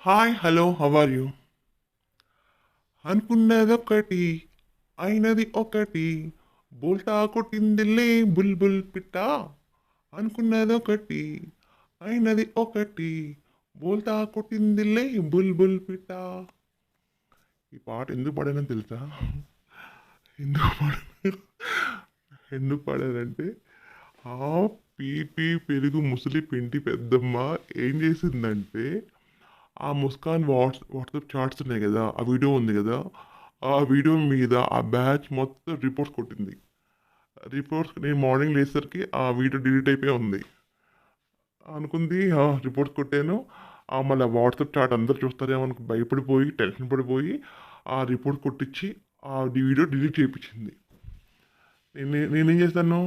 Hi hello how are you అనుకున్నదొకటి అయినది ఒకటి బోల్తా కొట్టిందిలే బుల్ బుల్ పిట్ట అనుకున్నదొకటి అయినది ఒకటి బోల్తా కొట్టిందిలే బుల్ బుల్ పిట్ట. ఈ పాట ఎందుకు పాడానని తెలుసా? ఎందుకు పాడాను ఎందుకు పాడానంటే ఆ పీపీ పెరుగు ముసలి పిండి పెద్దమ్మ ఏం చేసిందంటే ఆ ముస్కాన్ వాట్సాప్ చాట్స్ ఉన్నాయి కదా, ఆ వీడియో ఉంది కదా, ఆ వీడియో మీద ఆ బ్యాచ్ మొత్తం రిపోర్ట్స్ కొట్టింది. రిపోర్ట్స్ నేను మార్నింగ్ లేసరికి ఆ వీడియో డిలీట్ అయిపోయి ఉంది. అనుకుంది రిపోర్ట్స్ కొట్టాను, మళ్ళీ వాట్సాప్ చాట్ అందరు చూస్తారేమో అనుకు భయపడిపోయి టెన్షన్ పడిపోయి ఆ రిపోర్ట్ కొట్టించి ఆ వీడియో డిలీట్ చేయించింది. నేనేం చేస్తాను,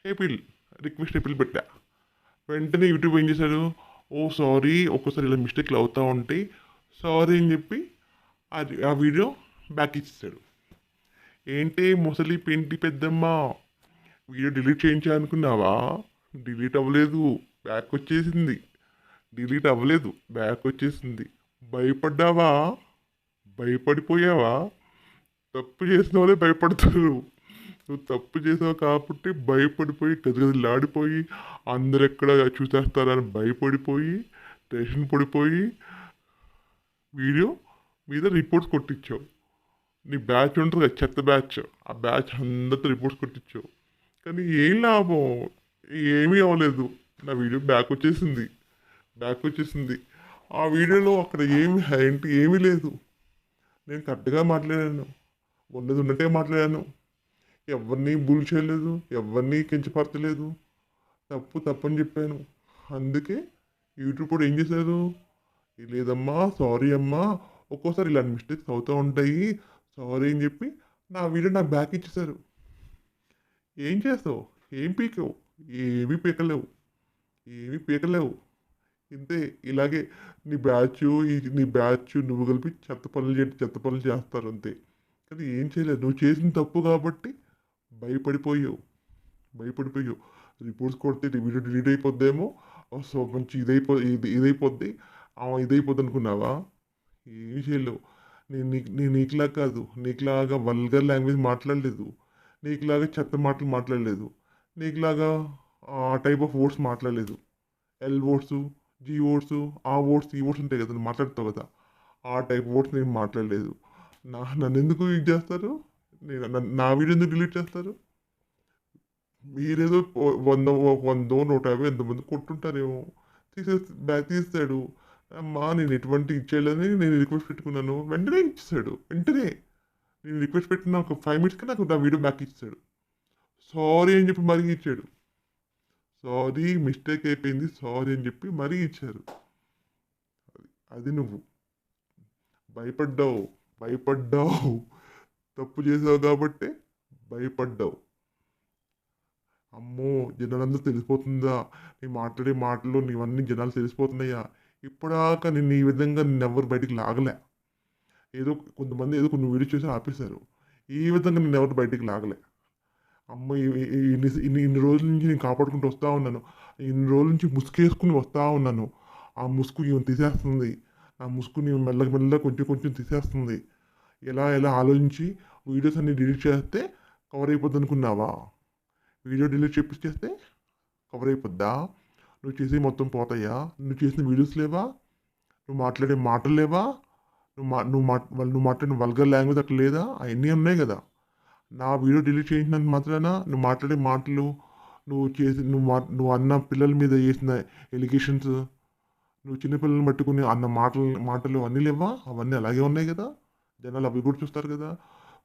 ఏపీల్ రిక్వెస్ట్ ఏపీల్ పెట్టా. వెంటనే యూట్యూబ్ ఏం చేశాడు, ఓ సారీ ఒక్కోసారి ఇలా మిస్టేక్లు అవుతూ ఉంటాయి, సారీ అని చెప్పి ఆ వీడియో బ్యాక్ ఇచ్చేసాడు. ఏంటి ముసలి పెంటి పెద్దమ్మ, వీడియో డిలీట్ చేయించాలనుకున్నావా? డిలీట్ అవ్వలేదు, బ్యాక్ వచ్చేసింది. డిలీట్ అవ్వలేదు, బ్యాక్ వచ్చేసింది. భయపడ్డావా? భయపడిపోయావా? తప్పు చేసిన వాళ్ళే భయపడతారు. నువ్వు తప్పు చేసావు కాబట్టి భయపడిపోయి గజగజలాడిపోయి అందరు ఎక్కడ చూసేస్తారని భయపడిపోయి టెన్షన్ పడిపోయి వీడియో మీద రిపోర్ట్స్ కొట్టించావు. నీ బ్యాచ్ ఉంటుంది కదా, చెత్త బ్యాచ్, ఆ బ్యాచ్ అందరితో రిపోర్ట్స్ కొట్టించావు. కానీ ఏం లాభం? ఏమీ అవ్వలేదు. నా వీడియో బ్యాక్ వచ్చేసింది. బ్యాక్ వచ్చేసింది. ఆ వీడియోలో అక్కడ ఏమీ లేదు. నేను కరెక్ట్గా మాట్లాడాను, ఉన్నది ఉన్నట్టే మాట్లాడాను, ఎవరిని బుల్ చేయలేదు, ఎవరిని కించపరచలేదు, తప్పు తప్పని చెప్పాను. అందుకే యూట్యూబ్ కూడా ఏం చేశారు, లేదమ్మా సారీ అమ్మా, ఒక్కోసారి ఇలాంటి మిస్టేక్స్ అవుతూ ఉంటాయి, సారీ అని చెప్పి నా వీడియో నాకు బ్యాక్ ఇచ్చేసారు. ఏం చేస్తావు? ఏం పీకవు? ఏమీ పీకలేవు, ఏమీ పీకలేవు. ఇంతే. ఇలాగే నీ బ్యాచ్ నువ్వు కలిపి చెత్త పనులు చేస్తారు అంతే. కానీ ఏం చేయలేదు. నువ్వు చేసిన తప్పు కాబట్టి భయపడిపోయావు, భయపడిపోయావు. రిపోర్ట్స్ కొడితే వీడియో డిలీట్ అయిపోద్దేమో, సో మంచి ఇదైపోద్ది, ఇదైపోద్ది అనుకున్నావా? ఏం చేయలేవు. నేను నీకులాగా కాదు, నీకులాగా వల్గర్ లాంగ్వేజ్ మాట్లాడలేదు, నీకులాగా చెత్త మాటలు మాట్లాడలేదు, నీకులాగా ఆ టైప్ ఆఫ్ వర్డ్స్ మాట్లాడలేదు. ఎల్ వర్డ్స్, జీ వర్డ్స్, ఆ వర్డ్స్ ఈ వర్డ్స్ ఉంటాయి కదా, నువ్వు మాట్లాడతావు కదా, ఆ టైప్ వర్డ్స్ నేను మాట్లాడలేదు. నన్ను ఎందుకు ఇది చేస్తారు? నా వీడియో ఎందుకు డిలీట్ చేస్తారు? మీరేదో వందో 150 ఎంతమంది కొట్టుంటారేమో, బ్యాక్ తీస్తాడు. అమ్మా నేను ఎటువంటి ఇచ్చేయాలని నేను రిక్వెస్ట్ పెట్టుకున్నాను, వెంటనే ఇచ్చేసాడు. వెంటనే నేను రిక్వెస్ట్ పెట్టిన ఒక 5 minutesకి నాకు నా వీడియో బ్యాక్ ఇచ్చాడు. సారీ అని చెప్పి మరీ ఇచ్చాడు. సారీ మిస్టేక్ అయిపోయింది సారీ అని చెప్పి మరీ ఇచ్చారు. అది నువ్వు భయపడ్డావు, భయపడ్డావు, తప్పు చేసావు కాబట్టి భయపడ్డావు. అమ్మో జనాలందరూ తెలిసిపోతుందా, నీ మాట్లాడే మాటలు నీవన్నీ జనాలు తెలిసిపోతున్నాయా? ఇప్పటిదాకా నిన్ను ఈ విధంగా నిన్నెవ్వరు బయటికి లాగలే. కొంతమంది ఏదో కొన్ని వీడియో చేసి ఆపేశారు. ఈ విధంగా నిన్నెవరు బయటికి లాగలే. అమ్మ ఇన్ని రోజుల నుంచి నేను కాపాడుకుంటూ వస్తూ ఉన్నాను, ఇన్ని రోజుల నుంచి ముసుగేసుకుని వస్తూ ఉన్నాను. ఆ ముసుగు ఈమె తీసేస్తుంది, ఆ ముసుగుని మెల్లగా మెల్లగా కొంచెం కొంచెం తీసేస్తుంది. ఎలా ఎలా ఆలోచించి వీడియోస్ అన్ని డిలీట్ చేస్తే కవర్ అయిపోద్ది అనుకున్నావా? వీడియో డిలీట్ చేస్తే కవర్ అయిపోద్దా? నువ్వు చేసి మొత్తం పోతాయా? నువ్వు చేసిన వీడియోస్ లేవా? నువ్వు మాట్లాడే మాటలు లేవా? నువ్వు మాట్లాడిన వల్గర్ లాంగ్వేజ్ అట్లా లేదా? అవన్నీ ఉన్నాయి కదా. నా వీడియో డిలీట్ చేయించినంత మాత్రాన నువ్వు మాట్లాడే మాటలు, నువ్వు అన్న పిల్లల మీద చేసిన ఎలిగేషన్స్, నువ్వు చిన్నపిల్లల్ని పట్టుకుని అన్న మాటలు అన్నీ లేవా? అవన్నీ అలాగే ఉన్నాయి కదా. జనాలు అవి కూడా చూస్తారు కదా.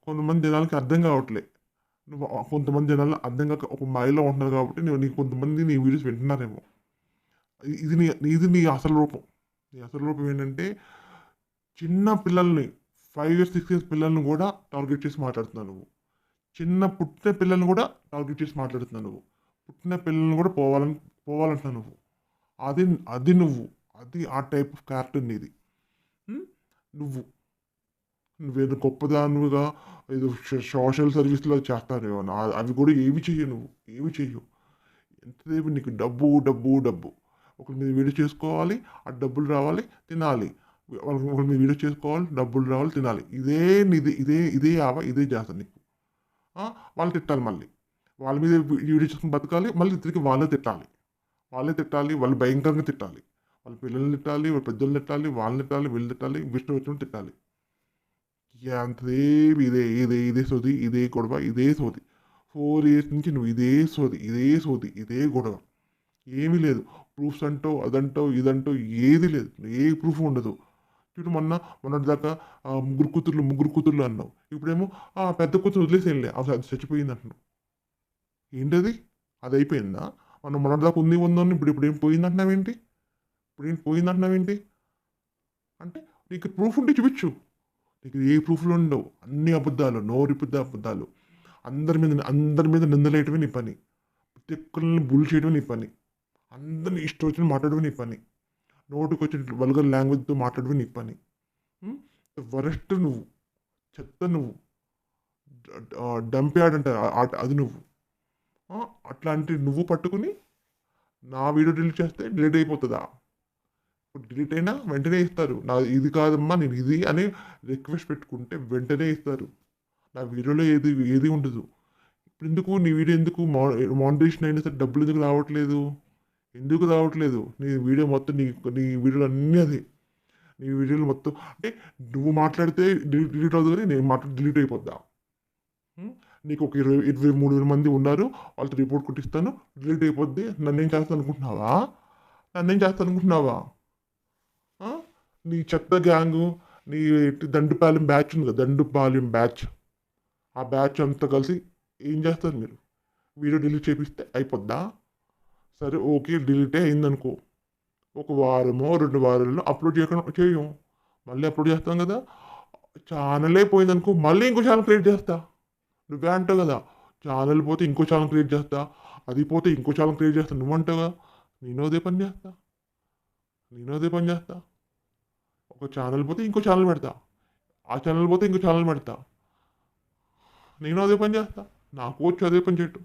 కొంతమంది జనాలకి అర్థం కావట్లే. కొంతమంది జనాలు అర్థం కాక ఒక మాయలో ఉంటున్నారు కాబట్టి నీకు కొంతమంది నీ వీడియోస్ వింటున్నారేమో. ఇది నీ అసలు రూపం. నీ అసలు రూపం ఏంటంటే చిన్న పిల్లల్ని 5 years 6 years పిల్లల్ని కూడా టార్గెట్ చేసి మాట్లాడుతున్నావు నువ్వు. పుట్టిన పిల్లల్ని కూడా టార్గెట్ చేసి మాట్లాడుతున్నావు నువ్వు. పుట్టిన పిల్లల్ని కూడా పోవాలంటున్నావు నువ్వు. అది అది నువ్వు అది ఆ టైప్ ఆఫ్ క్యారెక్టర్ నీది. నువ్వు నువ్వేదో గొప్పదానుగా ఏదో సోషల్ సర్వీస్లో చేస్తారేమో, అవి కూడా ఏమి చెయ్యవు నువ్వు, ఏమి చెయ్యవు. ఎంతసేపు నీకు డబ్బు డబ్బు డబ్బు. ఒకరి మీద వీడియో చేసుకోవాలి, ఆ డబ్బులు రావాలి, తినాలి. వాళ్ళ మీద వీడియో చేసుకోవాలి, డబ్బులు రావాలి, తినాలి. ఇదే నిది ఇదే ఇదే ఇదే చేస్తాను నీకు. వాళ్ళు తిట్టాలి మళ్ళీ. వాళ్ళ మీద వీడియో చేసుకుని బతకాలి, మళ్ళీ తిరిగి వాళ్ళే తిట్టాలి. వాళ్ళే తిట్టాలి, వాళ్ళు భయంకరంగా తిట్టాలి. వాళ్ళ పిల్లల్ని తిట్టాలి, వాళ్ళ పెద్దలు తిట్టాలి, వాళ్ళని తిట్టాలి, వీళ్ళు తిట్టాలి, విష్ణు వచ్చినట్టు తిట్టాలి. అంతసేపు ఇదే సోది, ఇదే గొడవ, ఇదే సోది. 4 ఇయర్స్ నుంచి నువ్వు ఇదే సోది, ఇదే గొడవ. ఏమీ లేదు. ప్రూఫ్స్ అంటావు, అదంటావు, ఇదంటావు, ఏది లేదు. ఏ ప్రూఫ్ ఉండదు. చూడు మొన్నటిదాకా ముగ్గురు కూతుర్లు అన్నావు. ఇప్పుడేమో పెద్ద కూతురు వదిలేసేయండి, అది చచ్చిపోయింది అంటున్నావు. ఏంటది? అది అయిపోయిందా? మొన్నటిదాకా ఉందని ఇప్పుడు ఏం పోయిందంటున్నావేంటి? ఇప్పుడు ఏం పోయిందంటున్నావేంటి? అంటే నీకు ప్రూఫ్ ఉంటే చూపించు. నీకు ఏ ప్రూఫ్లు ఉండవు. అన్ని అబద్ధాలు, నోరిపిద్ద అబద్ధాలు. అందరి మీద నిందలేయటమే నీ పని. ప్రతి ఒక్కరిని బుల్ చేయడమే నీ పని. అందరిని ఇష్టం వచ్చిన మాట్లాడమే నీ పని. నోటికి వచ్చిన వల్గర్ లాంగ్వేజ్తో మాట్లాడమే నీ పని. వరస్ట్ నువ్వు, చెత్త నువ్వు, డంప్యార్డ్ అంటే అది నువ్వు. అట్లాంటి నువ్వు పట్టుకుని నా వీడియో డిలీట్ చేస్తే డిలీట్ అయిపోతుందా? ఇప్పుడు డిలీట్ అయినా వెంటనే ఇస్తారు. నా ఇది కాదమ్మా నేను ఇది అని రిక్వెస్ట్ పెట్టుకుంటే వెంటనే ఇస్తారు. నా వీడియోలో ఏది ఉండదు. ఇప్పుడు ఎందుకు నీ వీడియో ఎందుకు మానిటైజేషన్ అయినా సరే డబ్బులు ఎందుకు రావట్లేదు? ఎందుకు రావట్లేదు? నీ వీడియో మొత్తం నీ వీడియోలు అన్నీ అదే. నీ వీడియోలు మొత్తం అంటే నువ్వు మాట్లాడితే డిలీట్ అవుతుంది, కానీ నేను మాట్లాడి డిలీట్ అయిపోద్దా? నీకు ఒక 23,000 మంది ఉన్నారు, వాళ్ళతో రిపోర్ట్ కొట్టిస్తాను, డిలీట్ అయిపోద్ది. నన్నేం చేస్తాను అనుకుంటున్నావా? నీ చెత్త గ్యాంగు, నీ దండుపాలెం బ్యాచ్ ఉంది కదా, దండుపాలెం బ్యాచ్. ఆ బ్యాచ్ అంతా కలిసి ఏం చేస్తారు మీరు? వీడియో డిలీట్ చేపిస్తే అయిపోద్దా? సరే ఓకే, డిలీటే అయిందనుకో, ఒక వారమో 2 వారాల్లో అప్లోడ్ చేయం. మళ్ళీ అప్లోడ్ చేస్తాం కదా, ఛానలే పోయిందనుకో మళ్ళీ ఇంకో ఛానల్ క్రియేట్ చేస్తా. నువ్వే అంటావు కదా, ఛానల్ పోతే ఇంకో ఛానల్ క్రియేట్ చేస్తా, అది పోతే ఇంకో ఛానల్ క్రియేట్ చేస్తా. నువ్వు అంటావు కదా, నేను అదే పని చేస్తా. ఒక ఛానల్ పోతే ఇంకో ఛానల్ పెడతా, ఆ ఛానల్ పోతే ఇంకో ఛానల్ పెడతా. నేను అదే పని చేస్తా. నాకు వచ్చి అదే పని చేయటం.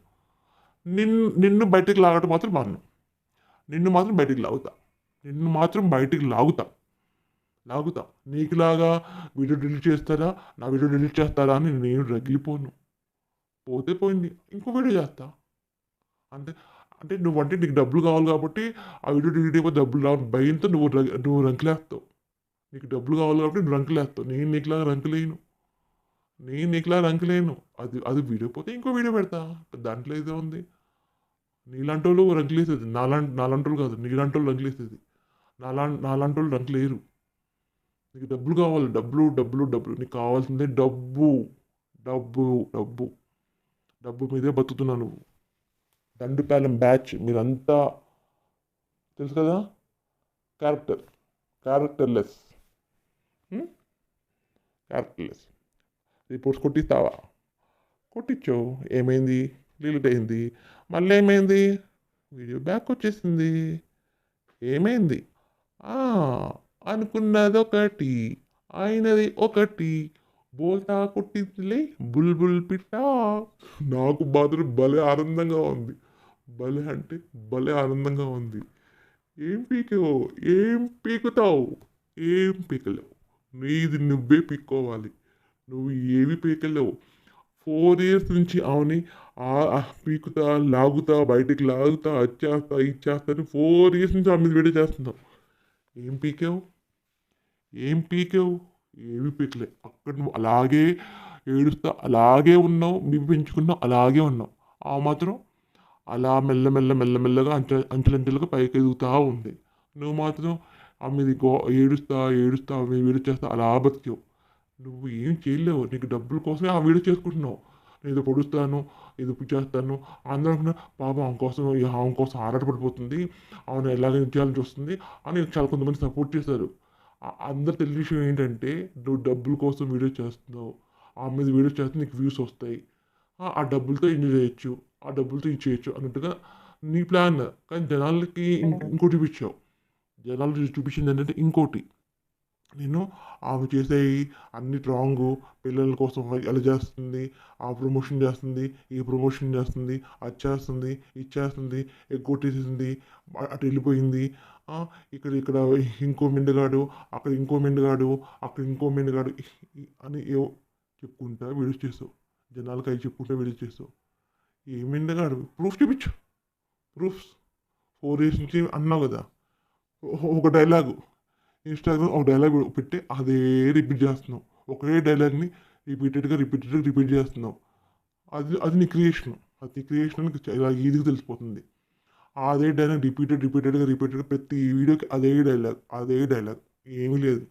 నిన్ను బయటకు లాగటం మాత్రం మాను. నిన్ను మాత్రం బయటికి లాగుతా. నీకులాగా వీడియో డిలీట్ చేస్తారా, నా వీడియో డిలీట్ చేస్తారా అని నేను రగిలిపోను. పోతే పోయింది, ఇంకో వీడియో చేస్తా. అంటే అంటే నువ్వంటే నీకు డబ్బులు కావాలి కాబట్టి ఆ వీడియో డిలీట్ అయిపోతే డబ్బులు రావాలి భయంతో నువ్వు రంకులేస్తావు. నీకు డబ్బులు కావాలి కాబట్టి నువ్వు రంకులేస్తావు. నేను నీకులా రంకులేను. అది వీడియో పోతే ఇంకో వీడియో పెడతా. దాంట్లో ఏదో ఉంది. నీలాంటి వాళ్ళు రంకులేసేది, నాలాంటి వాళ్ళు కాదు, నీలాంటి వాళ్ళు రంకులేసేది. నాలాంటి వాళ్ళు రంకులేరు. నీకు డబ్బులు కావాలి, డబ్బులు. నీకు కావాల్సిందే డబ్బు. డబ్బు మీదే బతుకుతున్నావు నువ్వు. దండుపాలెం బ్యాచ్ మీరంతా తెలుసు కదా, క్యారెక్టర్లెస్. రిపోర్ట్స్ కొట్టిస్తావా? కొట్టించు. ఏమైంది? డిలీట్ అయింది. మళ్ళీ ఏమైంది? వీడియో బ్యాక్ వచ్చేసింది. ఏమైంది? అనుకున్నది ఒకటి, అయినది ఒకటి, బోల్తా కొట్టిందిలే బుల్బుల్ పిట్ట. నాకు మాత్రం భలే ఆనందంగా ఉంది. భలే అంటే భలే ఆనందంగా ఉంది. ఏం పీకుతావు? ఏం పీకలేవు. నీది నువ్వే పీక్కోవాలి. నువ్వు ఏవి పీకలేవు. 4 ఇయర్స్ నుంచి అవని పీకుతా, లాగుతా, బయటికి లాగుతా, వచ్చేస్తా, ఇచ్చేస్తా అని 4 ఇయర్స్ నుంచి ఆ మీద వీడియో చేస్తున్నావు. ఏం పీకావు? ఏమి పీకలే. అక్కడ నువ్వు అలాగే ఏడుస్తా, అలాగే ఉన్నావు. బీపీ పెంచుకున్నావు, అలాగే ఉన్నావు. ఆ మాత్రం అలా మెల్లమెల్లగా అంచెలంచెలుగా పైకి ఎదుగుతూ ఉంది. నువ్వు మాత్రం ఆ మీద ఏడుస్తా ఆ మీద వీడియో చేస్తా అలా బతికావు. నువ్వు ఏం చేయలేవు. నీకు డబ్బుల కోసమే ఆ వీడియో చేసుకుంటున్నావు. నేను ఏదో పొడుస్తాను, ఏదో చేస్తాను. అందరూ అనుకున్నా పాపం ఆమె కోసం ఆరాటపడిపోతుంది, ఆమెను ఎలాగైనా చేయాలని చూస్తుంది అని చాలా కొంతమంది సపోర్ట్ చేశారు. అందరు తెలియని విషయం ఏంటంటే నువ్వు డబ్బుల కోసం వీడియో చేస్తున్నావు. ఆ మీద వీడియో చేస్తే నీకు వ్యూస్ వస్తాయి, ఆ డబ్బులతో ఎంజాయ్ చేయొచ్చు, ఆ డబ్బులతో ఇది చేయొచ్చు అన్నట్టుగా నీ ప్లాన్. కానీ జనాలకి ఇంకోటి చూపించావు. జనాలు చూపించింది ఏంటంటే ఇంకోటి, నేను ఆమె చేసేవి అన్ని రాంగు, పిల్లల కోసం అలా చేస్తుంది, ఆ ప్రమోషన్ చేస్తుంది, ఈ ప్రమోషన్ చేస్తుంది, అది చేస్తుంది, ఇది చేస్తుంది, ఎగ్గొట్టేసింది, అటు వెళ్ళిపోయింది. ఆ, ఇక్కడ ఇక్కడ ఇంకో మెండుగాడు, అక్కడ ఇంకో మెండుగాడు, అక్కడ ఇంకో మెండుగాడు అని ఏవో చెప్పుకుంటా వీడియోస్ చేస్తావు. జనాలకి అవి చెప్పుకుంటా వీడియోస్ చేస్తావు. ఏ మెండుగాడు ప్రూఫ్ చూపించు. ప్రూఫ్స్ 4 years నుంచి అన్నావు కదా. ఒక డైలాగు ఇన్స్టాగ్రామ్ ఒక డైలాగ్ పెట్టి అదే రిపీట్ చేస్తున్నావు. ఒకే డైలాగ్ని రిపీట్ చేస్తున్నావు. అది నీ క్రియేషన్. అది నీ క్రియేషన్ అని ఇలా ఈజీగా తెలిసిపోతుంది. అదే డైలాగ్ రిపీటెడ్గా ప్రతి వీడియోకి అదే డైలాగ్. ఏమీ లేదు,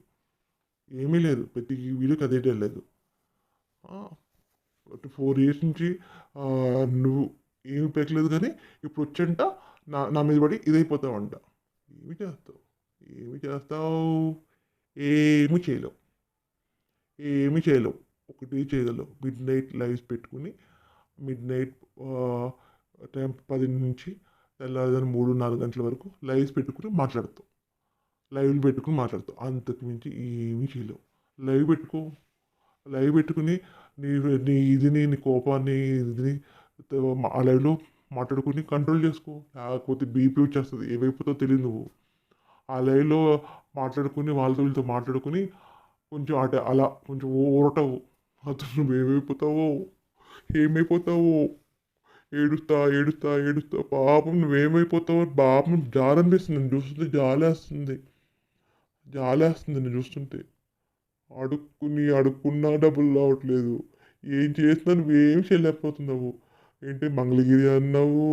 ఏమీ లేదు. ప్రతి వీడియోకి అదే డైలాగ్. 4 years నుంచి నువ్వు ఏమి పెరగలేదు కానీ ఇప్పుడు వచ్చంట నా మీద పడి ఇదైపోతావంట. ఏమి చేస్తావు? ఏమి చేస్తావు? ఏమి చేయలేవు. ఏమి చేయలేవు. ఒకటి చేయగలవు, మిడ్ నైట్ లైవ్స్ పెట్టుకుని మిడ్ నైట్ టైం 10 నుంచి తెల్లారుజామున 3-4 గంటల వరకు లైవ్స్ పెట్టుకుని మాట్లాడతావు. లైవ్లు పెట్టుకుని మాట్లాడతావు. అంతకు మించి ఏమీ చేయలేవు. లైవ్ పెట్టుకో. లైవ్ పెట్టుకుని నీ నీ కోపాన్ని ఇదిని ఆ లైవ్లో మాట్లాడుకుని కంట్రోల్ చేసుకో. లేకపోతే బీపీ వచ్చేస్తుంది, ఏమైపోతుందో తెలియదు నువ్వు. ఆ లైవ్లో మాట్లాడుకుని వీళ్ళతో మాట్లాడుకుని కొంచెం అలా కొంచెం ఊరటవు. అతను నువ్వేమైపోతావో, ఏమైపోతావో, ఏడుస్తా పాపం నువ్వేమైపోతావో పాపం జాలనిపిస్తుంది. నేను చూస్తుంటే జాలేస్తుంది నేను చూస్తుంటే. అడుక్కున్నా డబ్బులు రావట్లేదు. ఏం చేసినా నువ్వేం చేయలేకపోతున్నావు. ఏంటి మంగళగిరి అన్నావు,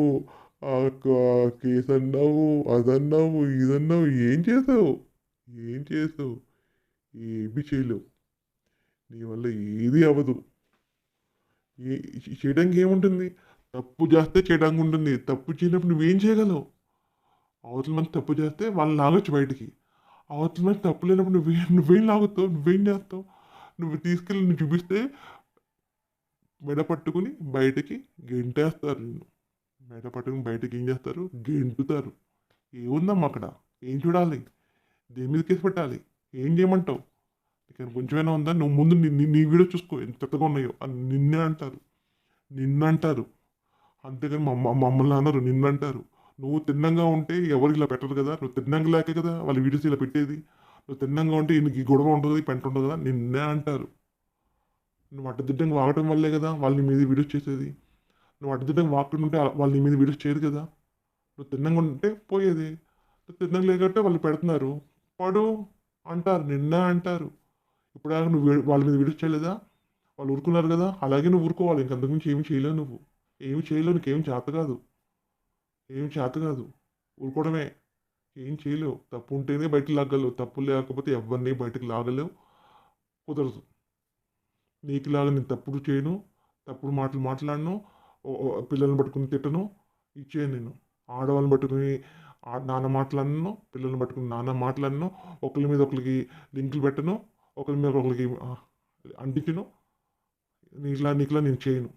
కేసు అన్నావు, అదన్నావు, ఇదన్నావు. ఏం చేసావు? ఏమి చేయలేవు. నీ వల్ల ఏది అవ్వదు. చేయడానికి ఏముంటుంది? తప్పు చేస్తే చేయడానికి ఉంటుంది. తప్పు చేయనప్పుడు నువ్వేం చేయగలవు? అవతల మంది తప్పు చేస్తే వాళ్ళు లాగొచ్చు బయటికి. అవతల మంది తప్పు లేనప్పుడు నువ్వేం లాగుతావు? నువ్వేం చేస్తావు? నువ్వు తీసుకెళ్ళి నువ్వు చూపిస్తే మెడ పట్టుకుని బయటకి గెంటేస్తారు నిన్ను. మెడ పట్టుకుని బయటకి ఏం చేస్తారు? గెంటుతారు. ఏముందమ్మా అక్కడ? ఏం చూడాలి? దేని మీద కేసు పెట్టాలి? ఏం చేయమంటావు? నీకు కొంచెమైనా ఉందా? నువ్వు ముందు నీ వీడియో చూసుకో ఎంత చెత్తగా ఉన్నాయో అని నిన్నంటారు. అంతేగాని మమ్మల్ని అన్నారు, నిన్నంటారు. నువ్వు తిన్నంగా ఉంటే ఎవరు ఇలా పెట్టరు కదా. నువ్వు తిన్నంగా లేకే కదా వాళ్ళ వీడియోస్ ఇలా పెట్టేది. నువ్వు తిన్నంగా ఉంటే నీకు ఈ గొడవ ఉంటుంది, పెంట ఉంటుంది కదా, నిన్నే అంటారు. నువ్వు అడ్డదిడ్డంగా వాగటం వల్లే కదా వాళ్ళు నీ మీద వీడియోస్ చేసేది. నువ్వు అడ్డదిడ్డంగా వాడుకుంటుంటే వాళ్ళు నీ మీద వీడియోస్ చేయరు కదా. నువ్వు తిన్నంగా ఉంటే పోయేది. నువ్వు తిన్నంగా లేకపోతే వాళ్ళు పెడుతున్నారు, పడు అంటారు, నిన్నే అంటారు. ఇప్పుడు నువ్వు వాళ్ళ మీద వీడియోస్ చేయలేదా? వాళ్ళు ఊరుకున్నారు కదా, అలాగే నువ్వు ఊరుకోవాలి. ఇంకంతకుమించి ఏమి చేయలేవు. నువ్వు ఏమి చేయలేవు. నీకేం చేత కాదు. ఊరుకోవడమే. ఏం చేయలేవు. తప్పు ఉంటేనే బయటకు లాగలేవు. తప్పు లేకపోతే ఎవరిని బయటకు లాగలేవు. కుదరదు. నీకులాగా నేను తప్పుడు చేయను, తప్పుడు మాటలు మాట్లాడను, పిల్లల్ని పట్టుకుని తిట్టను, ఇచ్చేయను. నేను ఆడవాళ్ళని పట్టుకుని నాన్న మాట్లాడను, పిల్లల్ని పట్టుకుని నాన్న మాట్లాడను, ఒకరి మీద ఒకరికి లింకులు పెట్టను, ఒకరి మీద ఒకరికి అంటించను. నీకులా నేను చేయను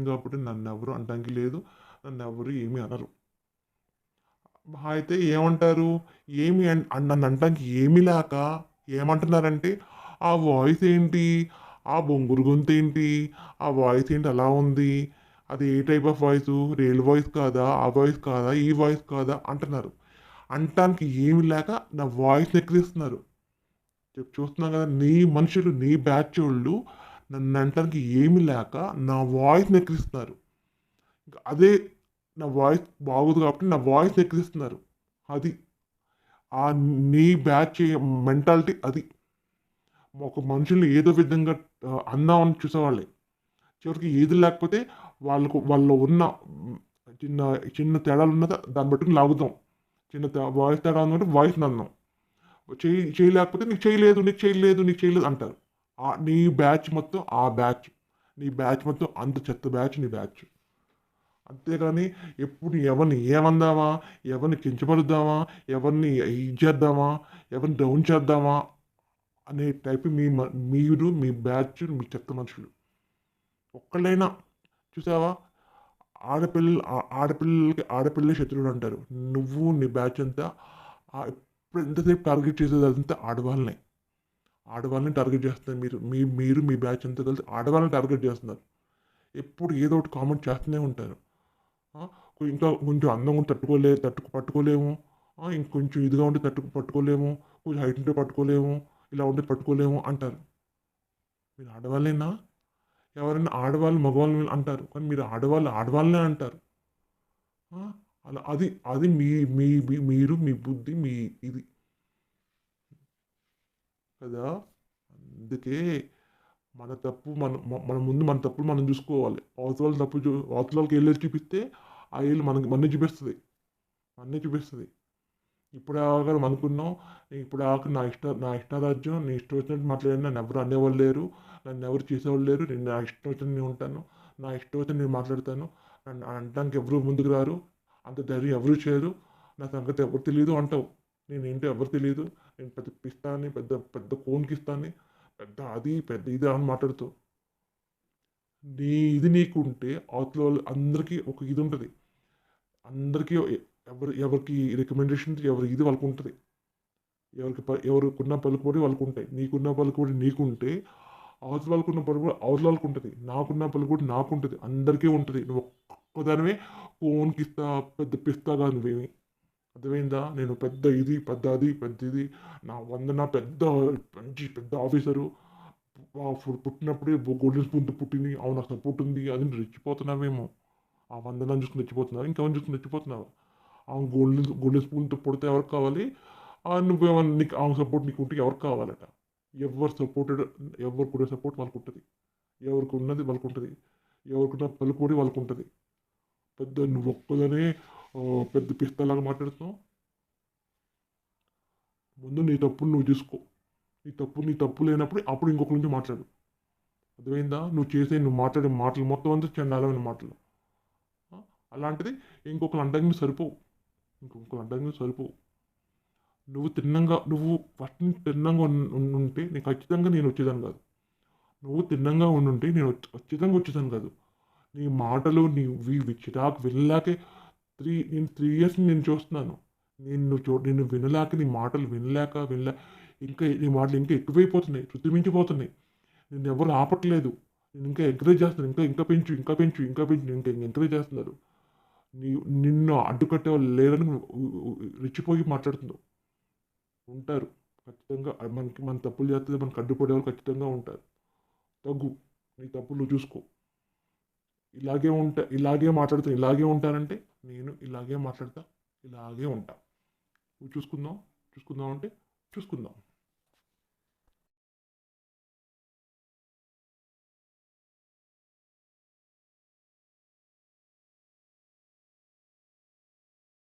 కాబట్టి నన్ను ఎవరు అనడానికి లేదు. నన్ను ఎవరు ఏమీ అనరు. అయితే ఏమంటారు? నన్ను అనడానికి ఏమీ లేక ఏమంటున్నారంటే, ఆ వాయిస్ ఏంటి, ఆ బొంగురు గొంతు ఏంటి, ఆ వాయిస్ ఏంటి అలా ఉంది, అది ఏ type of voice, real voice కాదా, ఆ వాయిస్ కాదా, ఈ వాయిస్ కాదా అంటున్నారు. అంటానికి ఏమి లేక నా వాయిస్ని ఎక్కిరిస్తున్నారు. చూస్తున్నాం కదా, నీ మనుషులు, నీ బ్యాచ్ వాళ్ళు నన్ను అంటానికి ఏమి లేక నా వాయిస్ని ఎక్కిరిస్తున్నారు. అదే నా వాయిస్ బాగోదు కాబట్టి నా వాయిస్ ఎక్కిరిస్తున్నారు. అది ఆ నీ బ్యాచ్ మెంటాలిటీ. అది ఒక మనుషుల్ని ఏదో విధంగా అందామని చూసేవాళ్ళే. చివరికి ఏది లేకపోతే వాళ్ళు ఉన్న చిన్న చిన్న తేడాలు ఉన్నదా దాన్ని బట్టి లాగుతాం. వాయిస్ తేడా ఉందంటే వాయిస్ అందాం. చేయలేకపోతే నీకు చేయలేదు అంటారు. నీ బ్యాచ్ మొత్తం నీ బ్యాచ్ మొత్తం అంత చెత్త బ్యాచ్ నీ బ్యాచ్. అంతేగాని ఎప్పుడు ఎవరిని ఏమందామా, ఎవరిని కించపరుద్దామా, ఎవరిని ఇది చేద్దామా, ఎవరిని డౌన్ చేద్దామా అనే టైప్ మీరు మీ బ్యాచ్ మీ చెత్త మనుషులు. ఒక్కళ్ళైనా చూసావా? ఆడపిల్లలే శత్రువులు అంటారు. నువ్వు నీ బ్యాచ్ అంతా ఇప్పుడు ఎంతసేపు టార్గెట్ చేసేది అదంతా ఆడవాళ్ళనే. ఆడవాళ్ళని టార్గెట్ చేస్తున్నారు. మీరు మీ బ్యాచ్ అంతా కలిసి ఆడవాళ్ళని టార్గెట్ చేస్తున్నారు. ఎప్పుడు ఏదో ఒకటి కామెంట్ చేస్తూనే ఉంటారు. ఆ! ఇంకా కొంచెం అందంగా ఉంటే పట్టుకోలేము. ఇంకొంచెం ఇదిగా ఉంటే పట్టుకోలేము. కొంచెం హైట్ ఉంటే పట్టుకోలేము. ఇలా ఉంటే పట్టుకోలేము అంటారు. మీరు ఆడవాళ్ళేనా? ఎవరైనా ఆడవాళ్ళు మగవాళ్ళని అంటారు. కానీ మీరు ఆడవాళ్ళనే అంటారు. ఆ! అలా అది అది మీ మీ మీ మీరు మీ బుద్ధి మీ ఇది కదా! అందుకే మన తప్పు మన ముందు మన తప్పులు మనం చూసుకోవాలి. అవతల వాళ్ళకి ఏళ్ళెత్తి చూపిస్తే, ఆ ఏళ్ళు మననే చూపిస్తది. మననే చూపిస్తది. ఇప్పటిదాకా మనం అనుకున్నాం. ఇప్పటిదాకా నా ఇష్టారాజ్యం. నేను ఇష్టం వచ్చినట్టు మాట్లాడాను. నన్నెవరు అనేవాళ్ళు లేరు. నన్నెవరు చేసేవాళ్ళు లేరు. నేను నా ఇష్టం వచ్చినట్టు నేను ఉంటాను. నా ఇష్టం వచ్చినట్టు నేను మాట్లాడతాను. నన్ను అనడానికి ఎవరు ముందుకు రారు. అంత ధైర్యం ఎవరు చేయరు. నా సంగతి ఎవరికి తెలీదు అంటావు. నేనేంటో ఎవరికి తెలీదు. నేను పెద్ద పిస్తాని, పెద్ద పెద్ద కోన్‌కిస్తాని, పెద్ద ఇది అని మాట్లాడుతావు. నీ ఇది నీకుంటే అవతల వాళ్ళు అందరికీ ఒక ఇది ఉంటది. అందరికీ ఎవరికి రికమెండేషన్ ఎవరి ఇది వాళ్ళకుంటది. ఎవరికున్న పలుకుబడి వాళ్ళకుంటాయి. నీకున్న పలుకుబడి నీకుంటే, అవతల వాళ్ళకుంటది. నాకున్న పలుకుబడి నాకుంటది. అందరికీ ఉంటది. నువ్వు ఒక్కదానివే ఫోన్‌కిస్తా, పెద్ద పిస్తా కాదు నువ్వేమి. అర్థమైందా? నేను పెద్ద ఇది, పెద్ద అది, పెద్ద ఇది. నా పెద్ద మంచి పెద్ద ఆఫీసరు. పుట్టినప్పుడే గోల్డెన్ స్పూన్‌తో పుట్టింది. అవును నాకు సపోర్ట్ ఉంది. అది నువ్వు రెచ్చిపోతున్నావేమో. ఆ వందనాన్ని చూసుకొని రెచ్చిపోతున్నావా? ఇంకెవరిని చూసుకొని రెచ్చిపోతున్నావా? ఆమె గోల్డెన్ స్పూన్‌తో పుడితే ఎవరికి కావాలి? నువ్వేమన్నా ఆమె సపోర్ట్ నీకుంటే ఎవరికి కావాలట? ఎవరు సపోర్టెడ్ ఎవరికున్న సపోర్ట్ వాళ్ళకుంటది. ఎవరికున్నది వాళ్ళకుంటది. ఎవరికున్న పలుకుబడి వాళ్ళకుంటది. నువ్వొక్కదానివే పెద్ద పిస్తాలాగా మాట్లాడుతున్నావు. ముందు నీ తప్పులు నువ్వు చూసుకో. నీ తప్పు లేనప్పుడు అప్పుడు ఇంకొకరి గురించి మాట్లాడు. అర్థమైందా? నువ్వు మాట్లాడే మాటలు మొత్తం అంతా చండాలమైన మాటలు. ఆ! అలాంటిది ఇంకొకరు అనడానికి సరిపోవు. నువ్వు ఫస్ట్ నుంచి తిన్నంగా ఉండుంటే ఖచ్చితంగా నేను వచ్చేదాన్ని కాదు. నువ్వు తిన్నంగా ఉండుంటే నేను ఖచ్చితంగా వచ్చేదాన్ని కాదు. నీ మాటలు నీవి చిరాకు వినలేకే నేను 3 ఇయర్స్ నేను చూస్తున్నాను. నిన్ను వినలేక నీ మాటలు ఇంకా నీ మాటలు ఇంకా ఎక్కువైపోతున్నాయి. శృతిమించిపోతున్నాయి. నిన్నెవరు ఆపట్లేదు. నేను ఇంకా ఎంకరేజ్ చేస్తున్నాను. ఇంకా పెంచు, ఇంకా పెంచు, ఇంకా పెంచు ఇంకా ఎంకరేజ్ చేస్తున్నారు. నీ నిన్ను అడ్డుకట్టేవాళ్ళు లేరని రెచ్చిపోయి మాట్లాడుతున్నావు. ఉంటారు. ఖచ్చితంగా మన తప్పులు చేస్తే మనకు అడ్డుపడేవాళ్ళు ఖచ్చితంగా ఉంటారు. తగ్గు. నీ తప్పులు నువ్వు చూసుకో. ఇలాగే ఉంటానంటే నేను ఇలాగే మాట్లాడతా. ఇలాగే ఉంటా. నువ్వు చూసుకుందాం అంటే చూసుకుందాం.